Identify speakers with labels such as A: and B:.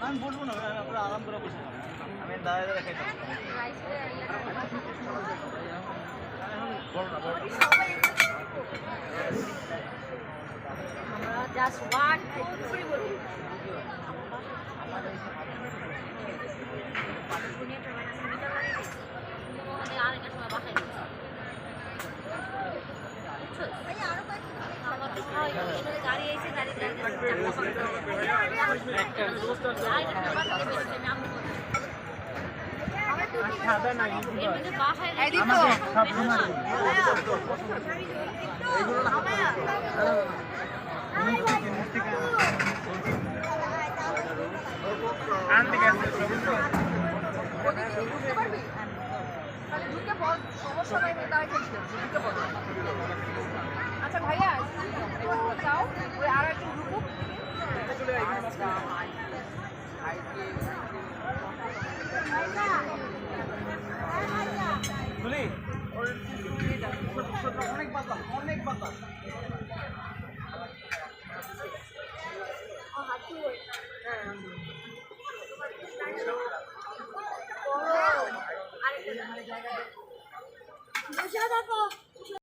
A: আমি বসবো না, আমরা আরাম করে বসবো। আমি দাঁড়ায় দাঁড়ায় খাইতাম।
B: Just 1, 2, 3 বলি। আরেকটা সময় বাসায় গাড়ি এসে গাড়ি আচ্ছা ভাইয়া যাও ওই আর একটু ঢুকুক
A: অনেক বাতাস, অনেক বাতাস।
B: বসে থাকো।